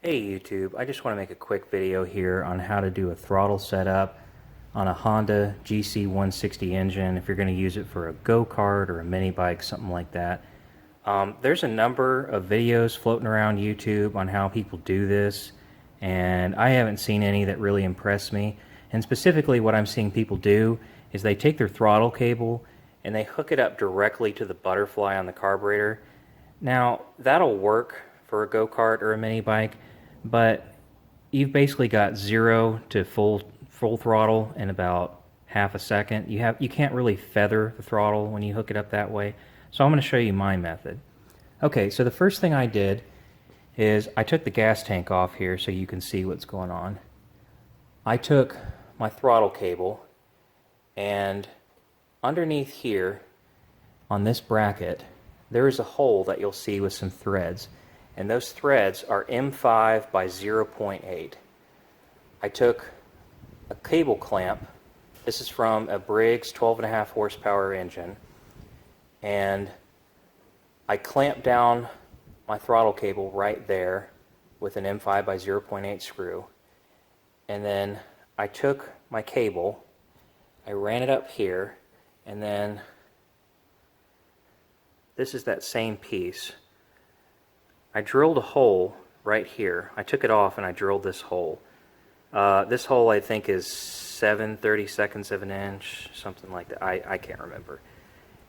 Hey YouTube, I just want to make a quick video here on how to do a throttle setup on a Honda GC160 engine if you're going to use it for a go-kart or a mini bike, something like that. There's a number of videos floating around YouTube on how people do this, and I haven't seen any that really impress me. And specifically what I'm seeing people do is they take their throttle cable and they hook it up directly to the butterfly on the carburetor. Now, that'll work for a go-kart or a mini bike, but you've basically got 0 to full throttle in about half a second. You can't really feather the throttle when you hook it up that way. So I'm going to show you my method. Okay, so the first thing I did is I took the gas tank off here so you can see what's going on. I took my throttle cable, and underneath here on this bracket there is a hole that you'll see with some threads, and those threads are M5 by 0.8. I took a cable clamp. This is from a Briggs 12.5 horsepower engine, and I clamped down my throttle cable right there with an M5 by 0.8 screw, and then I took my cable, I ran it up here, and then this is that same piece. I drilled a hole right here. I took it off and I drilled this hole. This hole I think is 7/32 of an inch, something like that. I can't remember.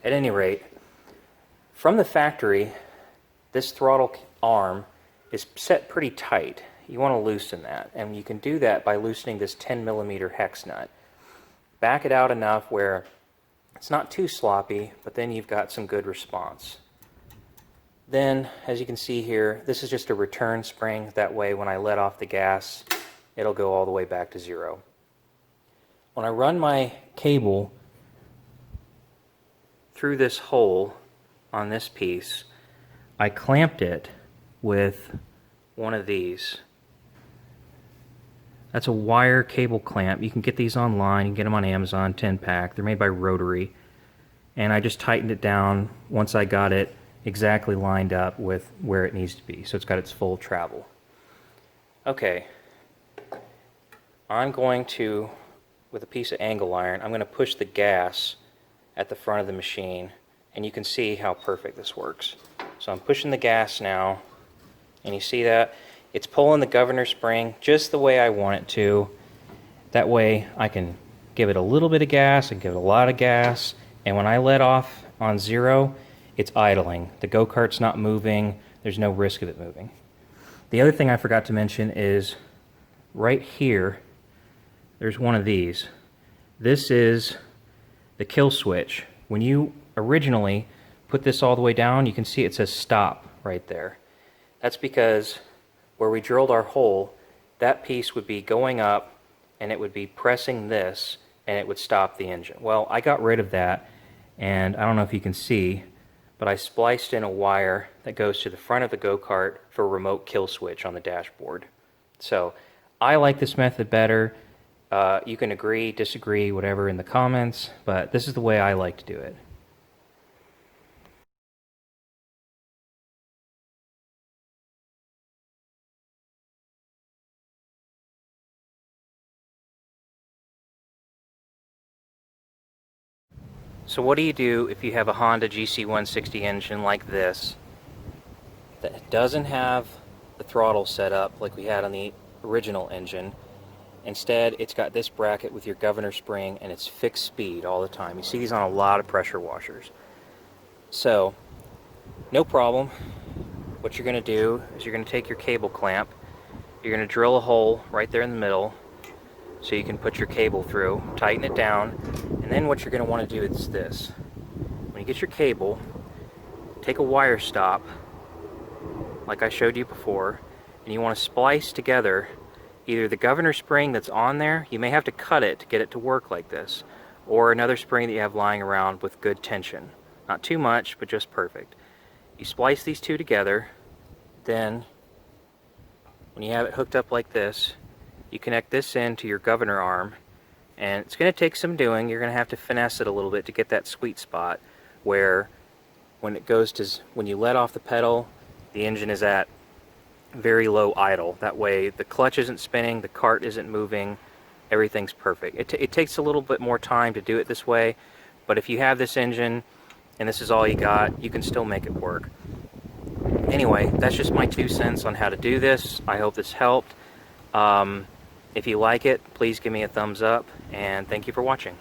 At any rate, from the factory, this throttle arm is set pretty tight. You want to loosen that, and you can do that by loosening this 10mm hex nut. Back it out enough where it's not too sloppy, but then you've got some good response. Then, as you can see here, this is just a return spring. That way when I let off the gas, it'll go all the way back to 0. When I run my cable through this hole on this piece, I clamped it with one of these. That's a wire cable clamp. You can get these online. You can get them on Amazon, 10-pack. They're made by Rotary. And I just tightened it down once I got it exactly lined up with where it needs to be, so it's got its full travel. Okay, I'm going to, with a piece of angle iron, I'm going to push the gas at the front of the machine, and you can see how perfect this works. So I'm pushing the gas now, and you see that? It's pulling the governor spring just the way I want it to. That way I can give it a little bit of gas and give it a lot of gas, and when I let off on 0, it's idling. The go-kart's not moving. There's no risk of it moving. The other thing I forgot to mention is right here, there's one of these. This is the kill switch. When you originally put this all the way down, you can see it says stop right there. That's because where we drilled our hole, that piece would be going up and it would be pressing this and it would stop the engine. Well, I got rid of that, and I don't know if you can see, but I spliced in a wire that goes to the front of the go-kart for a remote kill switch on the dashboard. So I like this method better. You can agree, disagree, whatever in the comments, but this is the way I like to do it. So what do you do if you have a Honda GC160 engine like this that doesn't have the throttle set up like we had on the original engine? Instead, it's got this bracket with your governor spring, and it's fixed speed all the time. You see these on a lot of pressure washers. So, no problem. What you're going to do is you're going to take your cable clamp, you're going to drill a hole right there in the middle so you can put your cable through, tighten it down, and then what you're going to want to do is this. When you get your cable, take a wire stop, like I showed you before, and you want to splice together either the governor spring that's on there, you may have to cut it to get it to work like this, or another spring that you have lying around with good tension. Not too much, but just perfect. You splice these two together, then when you have it hooked up like this, you connect this into your governor arm, and it's going to take some doing. You're going to have to finesse it a little bit to get that sweet spot where when it goes to, when you let off the pedal, the engine is at very low idle. That way the clutch isn't spinning, the cart isn't moving, everything's perfect. It takes a little bit more time to do it this way, but if you have this engine and this is all you got, you can still make it work. Anyway, that's just my 2 cents on how to do this. I hope this helped. If you like it, please give me a thumbs up, and thank you for watching.